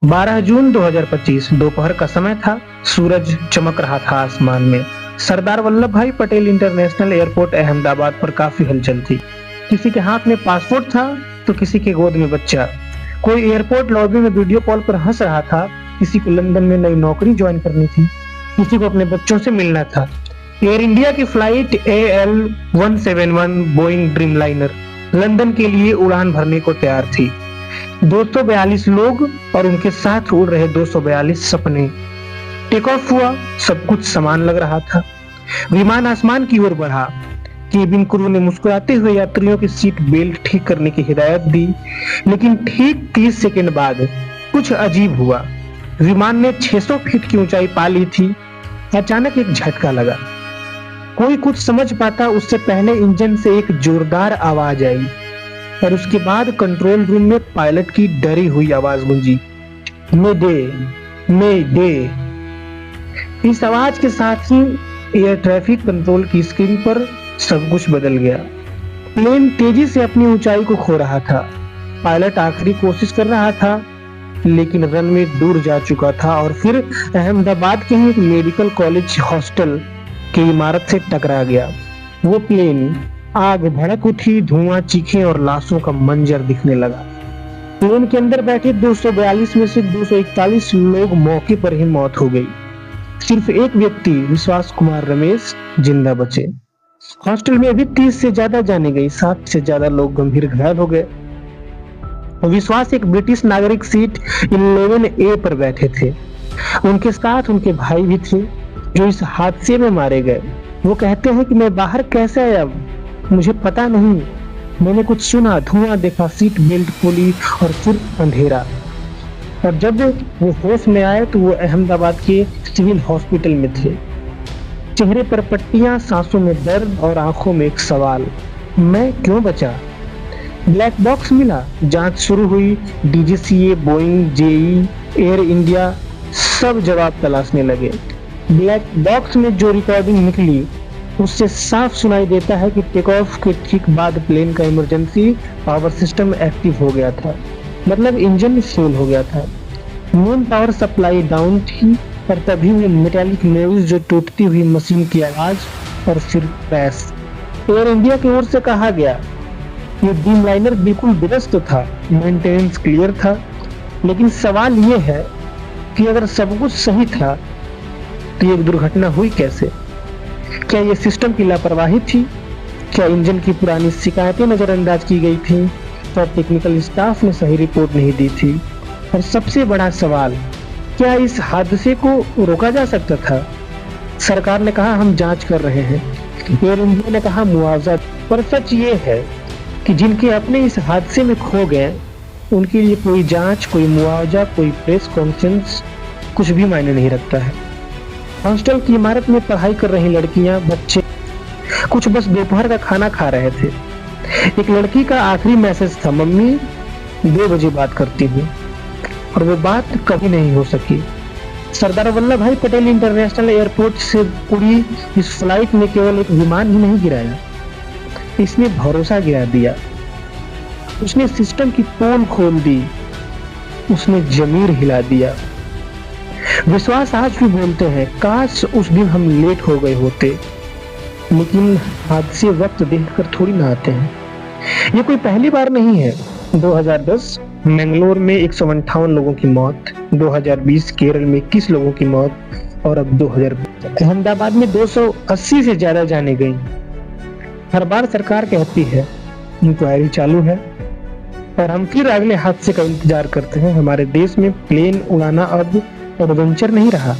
12 जून 2025 दोपहर का समय था। सूरज चमक रहा था आसमान में। सरदार वल्लभ भाई पटेल इंटरनेशनल एयरपोर्ट अहमदाबाद पर काफी हलचल थी। किसी के हाथ में पासपोर्ट था तो किसी के गोद में बच्चा। कोई एयरपोर्ट लॉबी में वीडियो कॉल पर हंस रहा था, किसी को लंदन में नई नौकरी ज्वाइन करनी थी, किसी को अपने बच्चों से मिलना था। एयर इंडिया की flight AL171 Boeing Dreamliner London के लिए उड़ान भरने को तैयार थी। 242 लोग और उनके साथ उड़ रहे 242 सपने। टेक ऑफ हुआ, सब कुछ समान लग रहा था। विमान आसमान की ओर बढ़ा। केबिन क्रू ने मुस्कुराते हुए यात्रियों की सीट बेल्ट ठीक करने की हिदायत दी, लेकिन ठीक 30 सेकंड बाद कुछ अजीब हुआ। विमान ने 600 फीट की ऊंचाई पा ली थी। अचानक एक झटका लगा। कोई कुछ समझ पाता उससे पहले इंजन से एक जोरदार आवाज आई और उसके बाद कंट्रोल रूम में पायलट की डरी हुई आवाज गूंजी, मेडे मेडे। इस आवाज के साथ ही एयर ट्रैफिक कंट्रोल की स्क्रीन पर सब कुछ बदल गया। प्लेन तेजी से अपनी ऊंचाई को खो रहा था। पायलट आखिरी कोशिश कर रहा था, लेकिन रनवे दूर जा चुका था और फिर अहमदाबाद के ही एक मेडिकल कॉलेज हॉस्टल की इमारत से टकरा गया। वो प्लेन आग भड़क उठी, धुआं, चीखें और लाशों का मंजर दिखने लगा। प्लेन के अंदर बैठे 242 में से 241 लोग मौके पर ही मौत हो गई। सिर्फ एक व्यक्ति, विश्वास कुमार रमेश, जिंदा बचे। हॉस्टल में अभी 30 से ज्यादा जाने गई, 60 से ज्यादा लोग गंभीर घायल हो गए। विश्वास एक ब्रिटिश नागरिक सीट 11A पर बैठे थे। उनके साथ उनके भाई भी थे जो इस हादसे में मारे गए। वो कहते हैं कि मैं बाहर कैसे आया मुझे पता नहीं। मैंने कुछ सुना, धुआं देखा, सीट बेल्ट खोली और फिर अंधेरा। और जब वो होश में आए तो वो अहमदाबाद के सिविल हॉस्पिटल में थे। चेहरे पर पट्टियां, सांसों में दर्द और आंखों में एक सवाल, मैं क्यों बचा? ब्लैक बॉक्स मिला, जांच शुरू हुई। DGCA, Boeing, JE, air India सब जवाब तलाशने लगे। ब्लैक बॉक्स में जो रिकॉर्डिंग निकली उससे साफ सुनाई देता है कि टेक ऑफ के ठीक बाद प्लेन का इमरजेंसी पावर सिस्टम एक्टिव हो गया था, मतलब इंजन फेल हो गया था। मेन पावर सप्लाई डाउन थी और तभी वो मेटालिक नॉइज, जो टूटती हुई मशीन की आवाज और फिर क्रैश। एयर इंडिया की ओर से कहा गया ये ड्रीमलाइनर बिल्कुल दुरुस्त था, मेंटेनेंस क्लियर था। लेकिन सवाल ये है कि अगर सब कुछ सही था तो ये दुर्घटना हुई कैसे? क्या ये सिस्टम की लापरवाही थी? क्या इंजन की पुरानी शिकायतें नजरअंदाज की गई थी? क्या टेक्निकल स्टाफ ने सही रिपोर्ट नहीं दी थी? और सबसे बड़ा सवाल, क्या इस हादसे को रोका जा सकता था? सरकार ने कहा हम जांच कर रहे हैं, एयर इंडिया ने कहा मुआवजा। पर सच ये है कि जिनके अपने इस हादसे में खो गए उनके लिए कोई जांच, कोई मुआवजा, कोई प्रेस कॉन्फ्रेंस कुछ भी मायने नहीं रखता है। हॉस्टल की इमारत में पढ़ाई कर रही लड़कियां, बच्चे कुछ बस दोपहर का खाना खा रहे थे। एक लड़की का आखिरी मैसेज था, मम्मी 2 बजे बात करती हूँ, और वो बात कभी नहीं हो सकी। सरदार वल्लभ भाई पटेल इंटरनेशनल एयरपोर्ट से उड़ी इस फ्लाइट ने केवल एक विमान ही नहीं गिराया, इसने भरोसा गिरा दिया। उसने सिस्टम की पोल खोल दी, उसने जमीर हिला दिया। विश्वास आज भी बोलते हैं, काश उस दिन हम लेट हो गए होते। लेकिन हादसे वक्त देखकर थोड़ी ना आते हैं। ये कोई पहली बार नहीं है। 2010 मैंगलोर में 158 लोगों की मौत, 2020 केरल में 21 लोगों की मौत, और अब 2020 अहमदाबाद में 280 से ज्यादा जाने गई। हर बार सरकार कहती है इंक्वायरी चालू है, और हम फिर अगले हादसे का इंतजार करते हैं। हमारे देश में प्लेन उड़ाना अब एडवेंचर नहीं रहा।